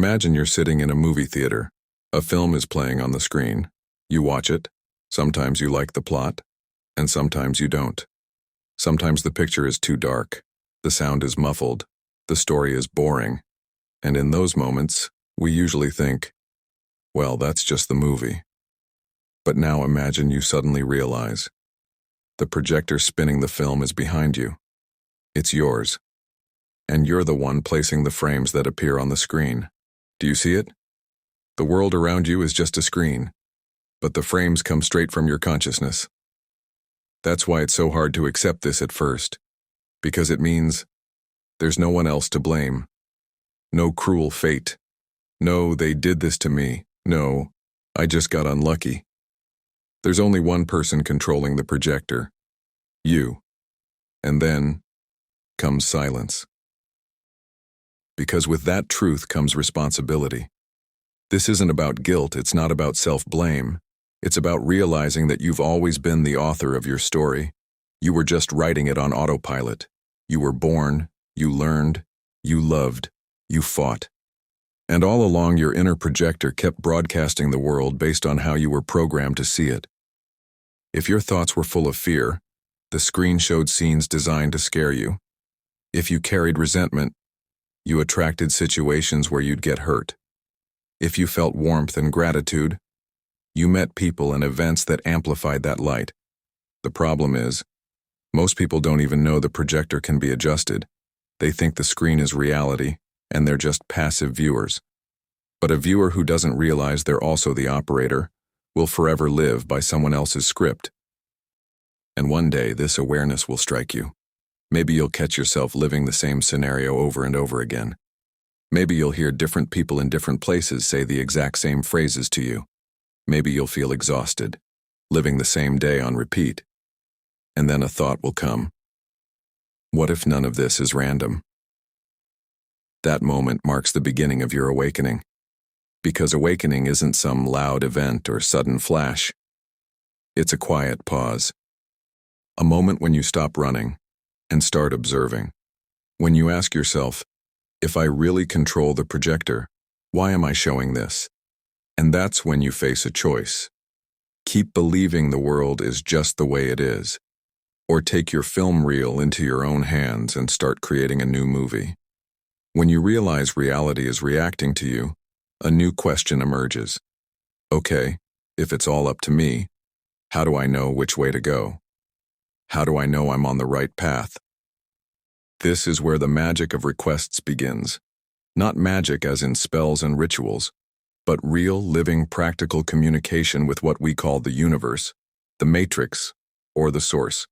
Imagine you're sitting in a movie theater. A film is playing on the screen. You watch it. Sometimes you like the plot, and sometimes you don't. Sometimes the picture is too dark. The sound is muffled. The story is boring. And in those moments, we usually think, well, that's just the movie. But now imagine you suddenly realize the projector spinning the film is behind you. It's yours. And you're the one placing the frames that appear on the screen. Do you see it? The world around you is just a screen, but the frames come straight from your consciousness. That's why it's so hard to accept this at first, because it means there's no one else to blame. No cruel fate. No, they did this to me. No, I just got unlucky. There's only one person controlling the projector. You. And then comes silence. Because with that truth comes responsibility. This isn't about guilt, it's not about self-blame. It's about realizing that you've always been the author of your story. You were just writing it on autopilot. You were born, you learned, you loved, you fought. And all along your inner projector kept broadcasting the world based on how you were programmed to see it. If your thoughts were full of fear, the screen showed scenes designed to scare you. If you carried resentment, you attracted situations where you'd get hurt. If you felt warmth and gratitude, you met people and events that amplified that light. The problem is, most people don't even know the projector can be adjusted. They think the screen is reality, and they're just passive viewers. But a viewer who doesn't realize they're also the operator will forever live by someone else's script. And one day, this awareness will strike you. Maybe you'll catch yourself living the same scenario over and over again. Maybe you'll hear different people in different places say the exact same phrases to you. Maybe you'll feel exhausted, living the same day on repeat. And then a thought will come. What if none of this is random? That moment marks the beginning of your awakening. Because awakening isn't some loud event or sudden flash. It's a quiet pause. A moment when you stop running and start observing. When you ask yourself, if I really control the projector, why am I showing this? And that's when you face a choice. Keep believing the world is just the way it is, or take your film reel into your own hands and start creating a new movie. When you realize reality is reacting to you, a new question emerges. Okay, if it's all up to me, how do I know which way to go? How do I know I'm on the right path? This is where the magic of requests begins. Not magic as in spells and rituals, but real, living, practical communication with what we call the universe, the matrix, or the source.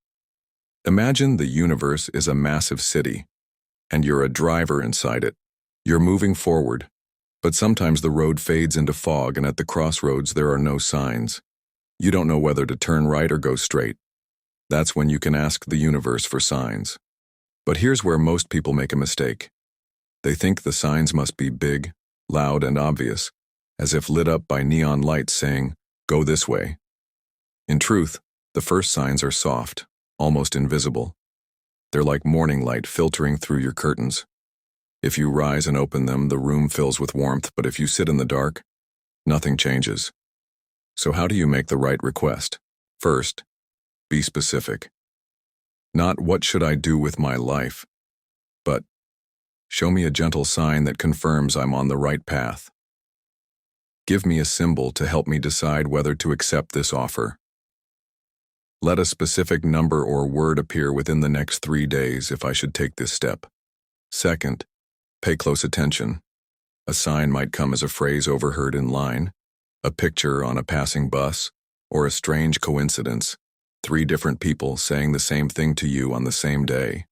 Imagine the universe is a massive city, and you're a driver inside it. You're moving forward, but sometimes the road fades into fog, and at the crossroads there are no signs. You don't know whether to turn right or go straight. That's when you can ask the universe for signs. But here's where most people make a mistake. They think the signs must be big, loud, and obvious, as if lit up by neon lights saying, "Go this way." In truth, the first signs are soft, almost invisible. They're like morning light filtering through your curtains. If you rise and open them, the room fills with warmth, but if you sit in the dark, nothing changes. So how do you make the right request? First, be specific. Not what should I do with my life, but show me a gentle sign that confirms I'm on the right path. Give me a symbol to help me decide whether to accept this offer. Let a specific number or word appear within the next 3 days if I should take this step. Second, pay close attention. A sign might come as a phrase overheard in line, a picture on a passing bus, or a strange coincidence. 3 different people saying the same thing to you on the same day.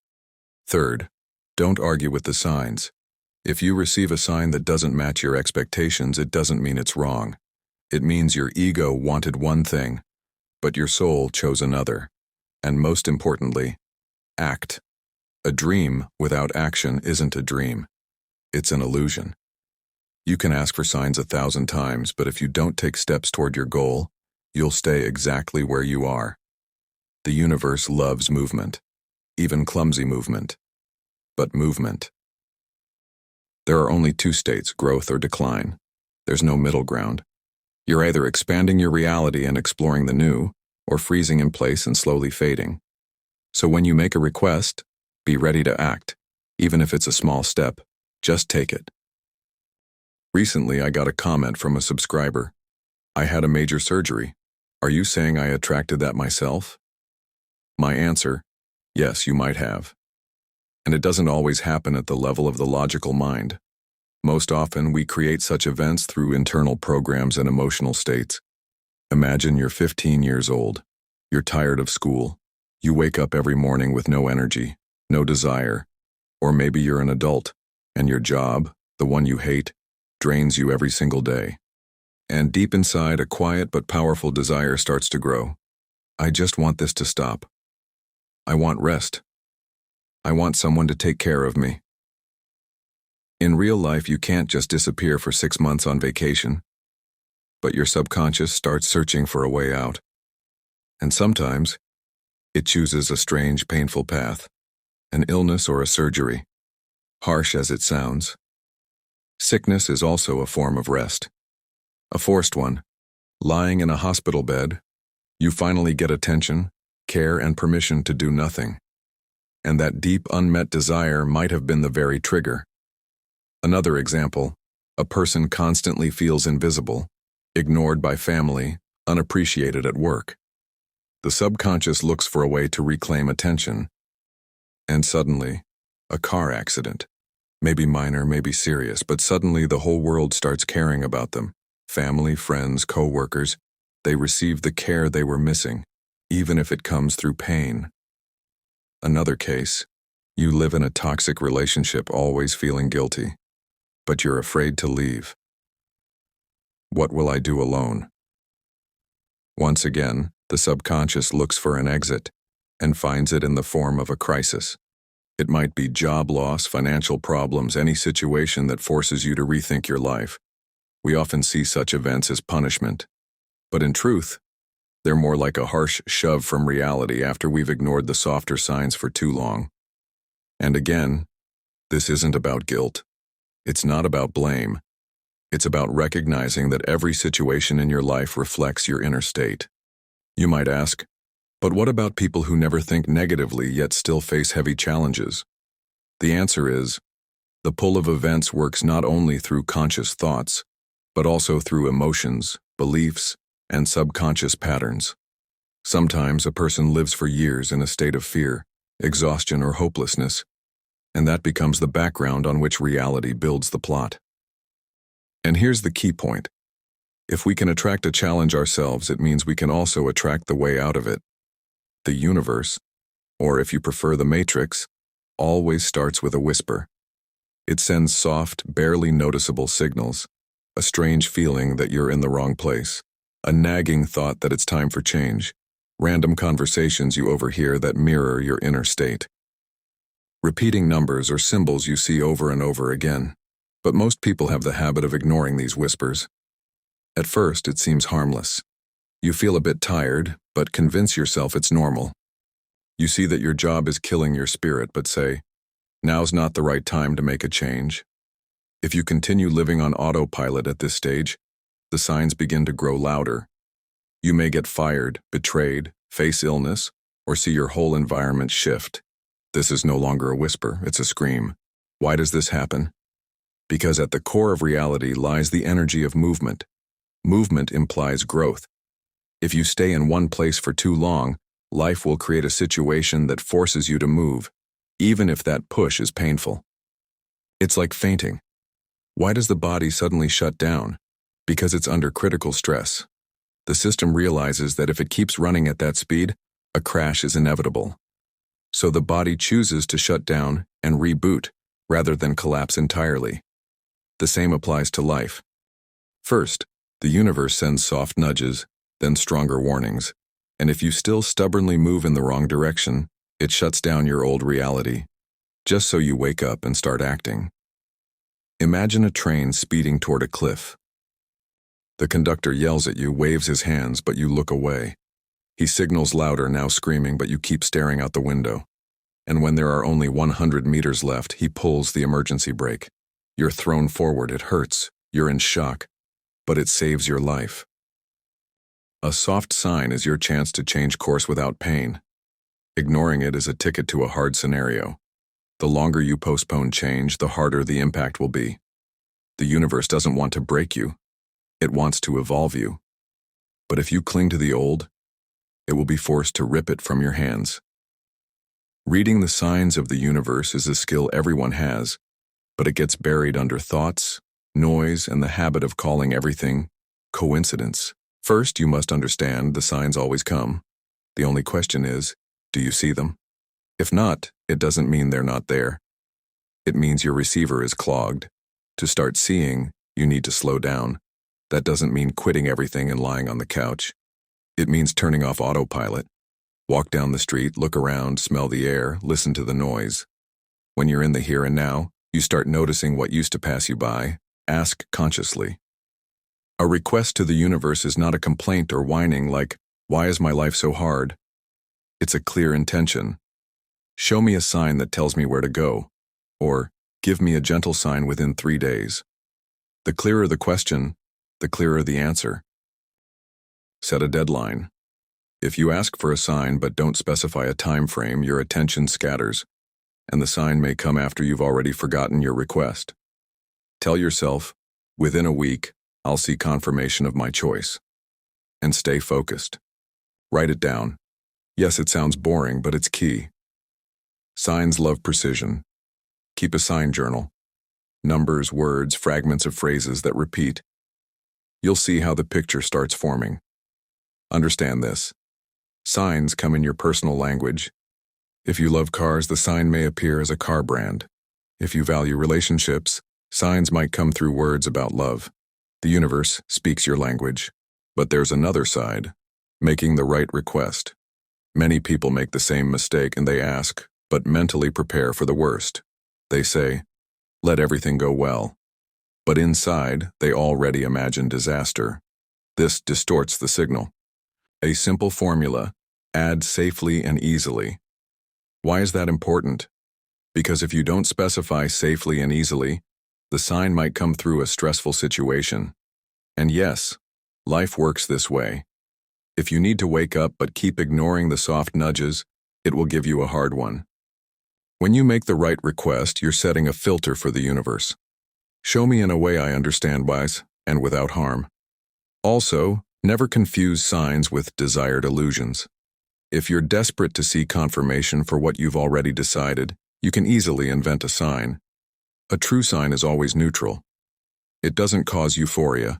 Third, don't argue with the signs. If you receive a sign that doesn't match your expectations, it doesn't mean it's wrong. It means your ego wanted one thing, but your soul chose another. And most importantly, act. A dream without action isn't a dream. It's an illusion. You can ask for signs 1,000 times, but if you don't take steps toward your goal, you'll stay exactly where you are. The universe loves movement, even clumsy movement, but movement. There are only two states, growth or decline. There's no middle ground. You're either expanding your reality and exploring the new, or freezing in place and slowly fading. So when you make a request, be ready to act. Even if it's a small step, just take it. Recently, I got a comment from a subscriber. I had a major surgery. Are you saying I attracted that myself? My answer, yes, you might have. And it doesn't always happen at the level of the logical mind. Most often, we create such events through internal programs and emotional states. Imagine you're 15 years old. You're tired of school. You wake up every morning with no energy, no desire. Or maybe you're an adult, and your job, the one you hate, drains you every single day. And deep inside, a quiet but powerful desire starts to grow. I just want this to stop. I want rest. I want someone to take care of me. In real life, you can't just disappear for 6 months on vacation. But your subconscious starts searching for a way out. And sometimes, it chooses a strange, painful path. An illness or a surgery. Harsh as it sounds. Sickness is also a form of rest. A forced one. Lying in a hospital bed, you finally get attention, care, and permission to do nothing. And that deep, unmet desire might have been the very trigger. Another example, a person constantly feels invisible, ignored by family, unappreciated at work. The subconscious looks for a way to reclaim attention. And suddenly, a car accident. Maybe minor, maybe serious, but suddenly the whole world starts caring about them. Family, friends, co-workers, they receive the care they were missing, even if it comes through pain. Another case, you live in a toxic relationship always feeling guilty, but you're afraid to leave. What will I do alone? Once again, the subconscious looks for an exit and finds it in the form of a crisis. It might be job loss, financial problems, any situation that forces you to rethink your life. We often see such events as punishment, but in truth, they're more like a harsh shove from reality after we've ignored the softer signs for too long. And again, this isn't about guilt. It's not about blame. It's about recognizing that every situation in your life reflects your inner state. You might ask, but what about people who never think negatively yet still face heavy challenges? The answer is, the pull of events works not only through conscious thoughts, but also through emotions, beliefs, and subconscious patterns. Sometimes a person lives for years in a state of fear, exhaustion, or hopelessness, and that becomes the background on which reality builds the plot. And here's the key point. If we can attract a challenge ourselves, it means we can also attract the way out of it. The universe, or if you prefer the matrix, always starts with a whisper. It sends soft, barely noticeable signals, a strange feeling that you're in the wrong place, a nagging thought that it's time for change, random conversations you overhear that mirror your inner state. Repeating numbers or symbols you see over and over again. But most people have the habit of ignoring these whispers. At first, it seems harmless. You feel a bit tired, but convince yourself it's normal. You see that your job is killing your spirit, but say, now's not the right time to make a change. If you continue living on autopilot at this stage, the signs begin to grow louder. You may get fired, betrayed, face illness, or see your whole environment shift. This is no longer a whisper, it's a scream. Why does this happen? Because at the core of reality lies the energy of movement. Movement implies growth. If you stay in one place for too long, life will create a situation that forces you to move, even if that push is painful. It's like fainting. Why does the body suddenly shut down? Because it's under critical stress. The system realizes that if it keeps running at that speed, a crash is inevitable. So the body chooses to shut down and reboot, rather than collapse entirely. The same applies to life. First, the universe sends soft nudges, then stronger warnings, and if you still stubbornly move in the wrong direction, it shuts down your old reality, just so you wake up and start acting. Imagine a train speeding toward a cliff. The conductor yells at you, waves his hands, but you look away. He signals louder, now screaming, but you keep staring out the window. And when there are only 100 meters left, he pulls the emergency brake. You're thrown forward, it hurts, you're in shock, but it saves your life. A soft sign is your chance to change course without pain. Ignoring it is a ticket to a hard scenario. The longer you postpone change, the harder the impact will be. The universe doesn't want to break you. It wants to evolve you. But if you cling to the old, it will be forced to rip it from your hands. Reading the signs of the universe is a skill everyone has, but it gets buried under thoughts, noise, and the habit of calling everything coincidence. First, you must understand the signs always come. The only question is, do you see them? If not, it doesn't mean they're not there. It means your receiver is clogged. To start seeing, you need to slow down. That doesn't mean quitting everything and lying on the couch. It means turning off autopilot. Walk down the street, look around, smell the air, listen to the noise. When you're in the here and now, you start noticing what used to pass you by. Ask consciously. A request to the universe is not a complaint or whining like, "Why is my life so hard?" It's a clear intention. Show me a sign that tells me where to go, or give me a gentle sign within 3 days. The clearer the question, the clearer the answer. Set a deadline. If you ask for a sign but don't specify a time frame, your attention scatters, and the sign may come after you've already forgotten your request. Tell yourself, within a week, I'll see confirmation of my choice. And stay focused. Write it down. Yes, it sounds boring, but it's key. Signs love precision. Keep a sign journal. Numbers, words, fragments of phrases that repeat. You'll see how the picture starts forming. Understand this. Signs come in your personal language. If you love cars, the sign may appear as a car brand. If you value relationships, signs might come through words about love. The universe speaks your language. But there's another side, making the right request. Many people make the same mistake and they ask, but mentally prepare for the worst. They say, let everything go well. But inside, they already imagine disaster. This distorts the signal. A simple formula, add safely and easily. Why is that important? Because if you don't specify safely and easily, the sign might come through a stressful situation. And yes, life works this way. If you need to wake up but keep ignoring the soft nudges, it will give you a hard one. When you make the right request, you're setting a filter for the universe. Show me in a way I understand wise and without harm. Also, never confuse signs with desired illusions. If you're desperate to see confirmation for what you've already decided, you can easily invent a sign. A true sign is always neutral. It doesn't cause euphoria.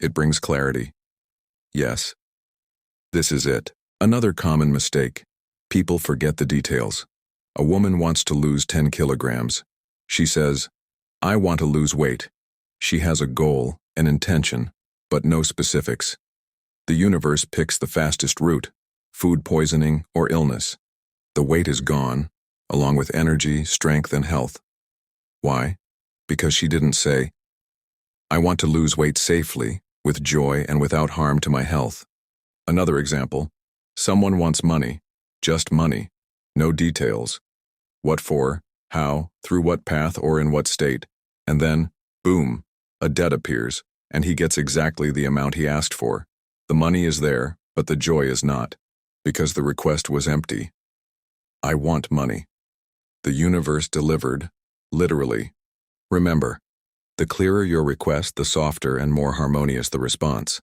It brings clarity. Yes, this is it. Another common mistake. People forget the details. A woman wants to lose 10 kilograms. She says, I want to lose weight. She has a goal, an intention, but no specifics. The universe picks the fastest route, food poisoning or illness. The weight is gone, along with energy, strength, and health. Why? Because she didn't say, I want to lose weight safely, with joy and without harm to my health. Another example, someone wants money, just money, no details. What for, how, through what path or in what state, and then, boom, a debt appears, and he gets exactly the amount he asked for. The money is there, but the joy is not, because the request was empty. I want money. The universe delivered, literally. Remember, the clearer your request, the softer and more harmonious the response.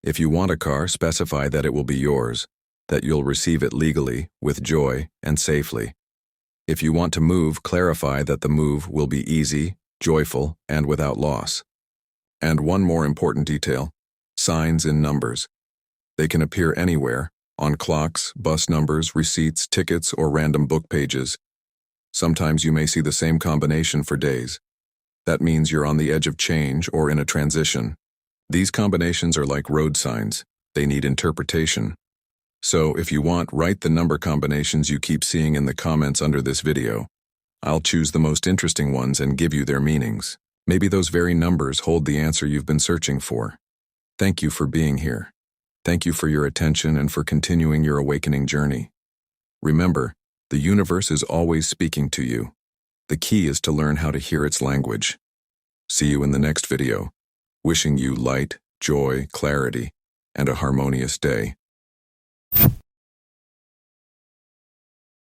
If you want a car, specify that it will be yours, that you'll receive it legally, with joy, and safely. If you want to move, clarify that the move will be easy, joyful, and without loss. And one more important detail, signs in numbers. They can appear anywhere, on clocks, bus numbers, receipts, tickets, or random book pages. Sometimes you may see the same combination for days. That means you're on the edge of change or in a transition. These combinations are like road signs. They need interpretation. So if you want, write the number combinations you keep seeing in the comments under this video. I'll choose the most interesting ones and give you their meanings. Maybe those very numbers hold the answer you've been searching for. Thank you for being here. Thank you for your attention and for continuing your awakening journey. Remember, the universe is always speaking to you. The key is to learn how to hear its language. See you in the next video. Wishing you light, joy, clarity, and a harmonious day.